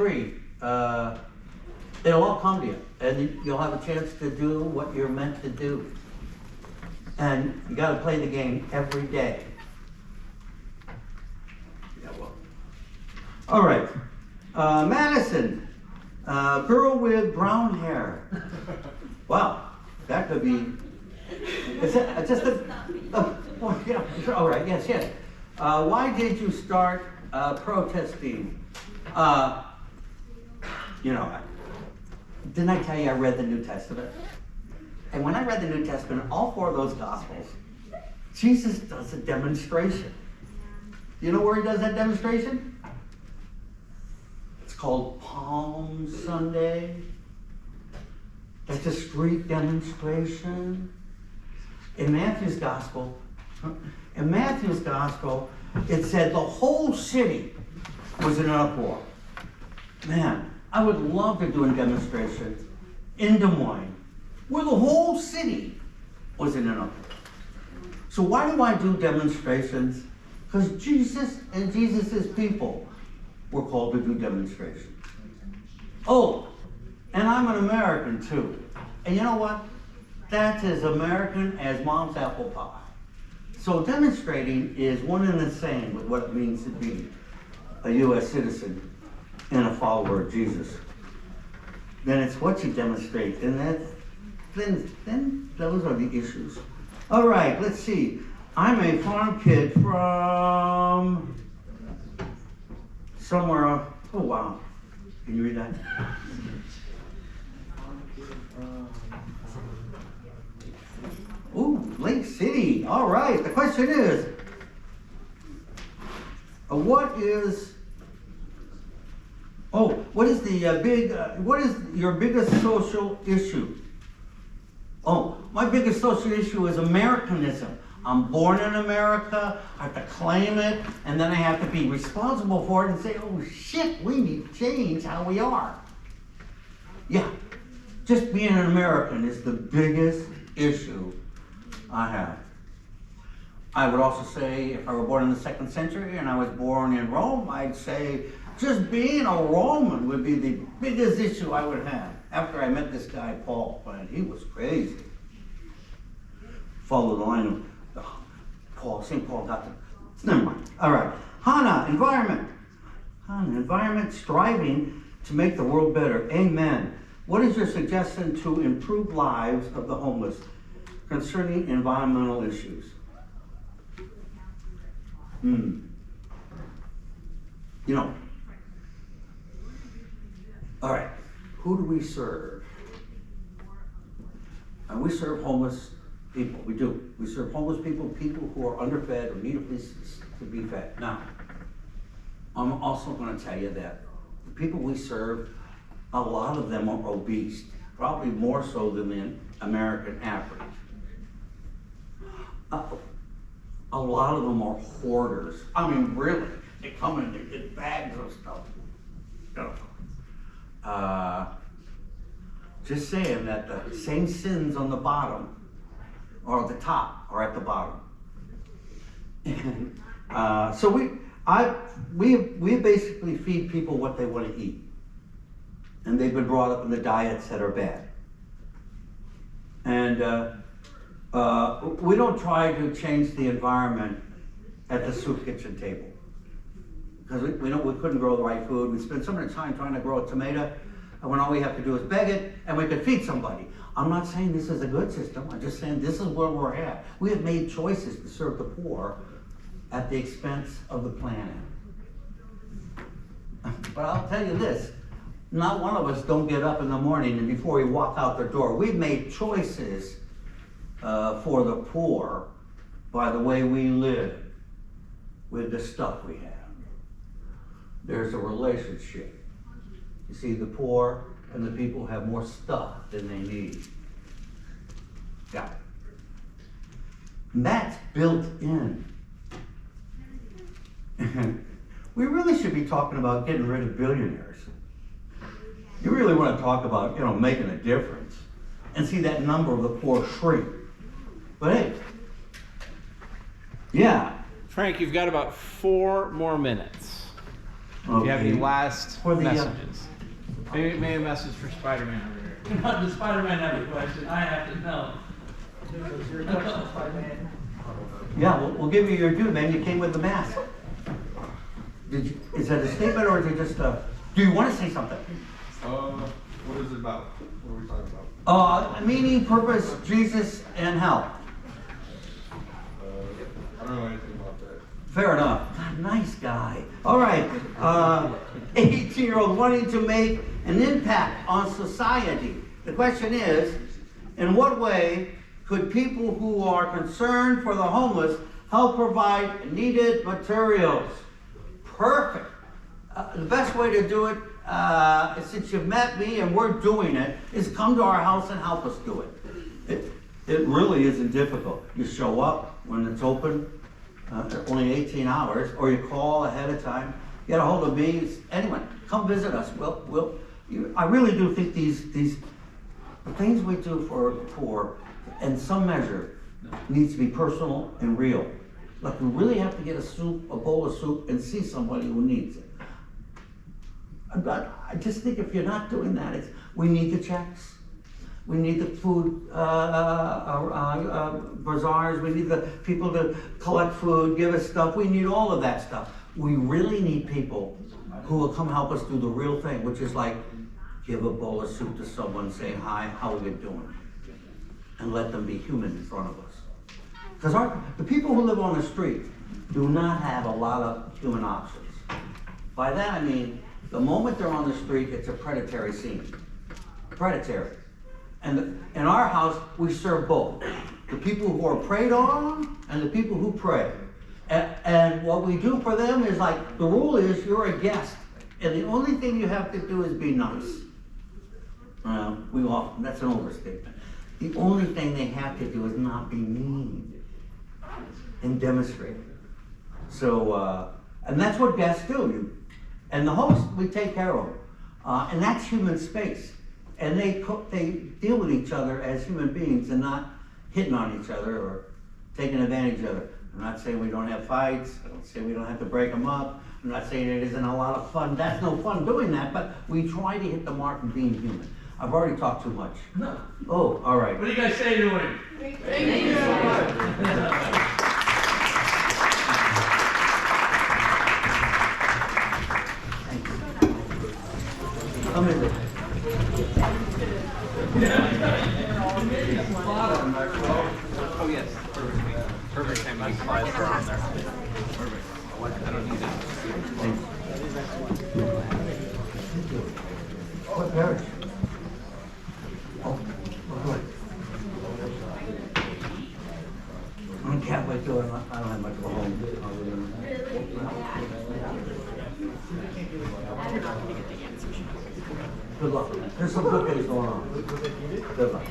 free. It'll all come to you, and you'll have a chance to do what you're meant to do. And you got to play the game every day. Yeah, well. All right. Madison, girl with brown hair. Wow, that could be. Is it just a? Oh, yeah. All right. Yes. Yes. Why did you start protesting? You know, didn't I tell you I read the New Testament? And when I read the New Testament, all four of those Gospels, Jesus does a demonstration. You know where he does that demonstration? It's called Palm Sunday. That's a street demonstration. In Matthew's Gospel, it said the whole city was in an uproar. Man, I would love to do a demonstration in Des Moines where the whole city was in an uproar. So why do I do demonstrations? Because Jesus and Jesus' people were called to do demonstrations. Oh, and I'm an American too. And you know what? That's as American as mom's apple pie. So demonstrating is one and the same with what it means to be a U.S. citizen and a follower of Jesus. Then it's what you demonstrate, and then those are the issues. All right, let's see. I'm a farm kid from somewhere. Oh wow, can you read that? Ooh, Lake City. All right. The question is, what is what is your biggest social issue? Oh, my biggest social issue is Americanism. I'm born in America, I have to claim it, and then I have to be responsible for it and say, oh shit, we need to change how we are. Yeah, just being an American is the biggest issue I have. I would also say if I were born in the 2nd century and I was born in Rome, I'd say just being a Roman would be the biggest issue I would have. After I met this guy, Paul, and he was crazy. Follow the line of Paul, St. Paul got the, never mind. All right, Hannah, environment. Hannah, environment, striving to make the world better. Amen. What is your suggestion to improve lives of the homeless concerning environmental issues? You know, all right, who do we serve? And we serve homeless people, we do. We serve homeless people, people who are underfed or need a place to be fed. Now, I'm also going to tell you that the people we serve, a lot of them are obese, probably more so than the American average. A lot of them are hoarders. I mean, really, they come in, they get bags of stuff. Just saying that the same sins on the bottom or at the top or at the bottom. And, so we basically feed people what they want to eat. And they've been brought up in the diets that are bad. And we don't try to change the environment at the soup kitchen table. Because we know we couldn't grow the right food. We spend so much time trying to grow a tomato, and when all we have to do is beg it, and we could feed somebody. I'm not saying this is a good system. I'm just saying this is where we're at. We have made choices to serve the poor at the expense of the planet. But I'll tell you this, not one of us don't get up in the morning and before we walk out the door, we've made choices for the poor by the way we live with the stuff we have. There's a relationship. You see, the poor and the people have more stuff than they need. Yeah. And that's built in. We really should be talking about getting rid of billionaires. You really want to talk about, making a difference and see that number of the poor shrink. But hey, yeah. Frank, you've got about 4 more minutes. If you have any Okay. last For the, messages. Maybe a message for Spider-Man over here. Does Spider-Man have a question? I have to know. Yeah, we'll give you your due, man. You came with the mask. Is that a statement or is it just a, do you want to say something? What is it about? What are we talking about? Meaning, purpose, Jesus, and hell. I don't know anything about that. Fair enough. God, nice guy. All right. 18-year-old wanting to make an impact on society. The question is, in what way could people who are concerned for the homeless help provide needed materials? Perfect. The best way to do it, since you've met me and we're doing it, is come to our house and help us do it. It really isn't difficult. You show up when it's open, only 18 hours, or you call ahead of time. Get a hold of me, anyone, come visit us. I really do think these the things we do for, in some measure, needs to be personal and real. Like we really have to get a bowl of soup and see somebody who needs it. I just think if you're not doing that, we need the checks. We need the food bazaars. We need the people to collect food, give us stuff. We need all of that stuff. We really need people who will come help us do the real thing, which is like give a bowl of soup to someone, say hi, how are you doing? And let them be human in front of us. Because the people who live on the street do not have a lot of human options. By that I mean, the moment they're on the street, it's a predatory scene. Predatory. And in our house, we serve both. The people who are preyed on and the people who prey. And what we do for them is like, the rule is you're a guest. And the only thing you have to do is be nice. That's an overstatement. The only thing they have to do is not be mean and demonstrate. So, and that's what guests do. And the host, we take care of. And that's human space. And they deal with each other as human beings and not hitting on each other or taking advantage of each other. I'm not saying we don't have fights. I don't say we don't have to break them up. I'm not saying it isn't a lot of fun. That's no fun doing that, but we try to hit the mark of being human. I've already talked too much. No. Oh, all right. What do you guys say to him? Thank you so much. Come in. Oh yes, perfect. Perfect time to slide on there. Perfect. I don't need that. What parish? Oh, good. I can't wait till I don't have much of a home. Good luck. There's some good things going on. Good luck.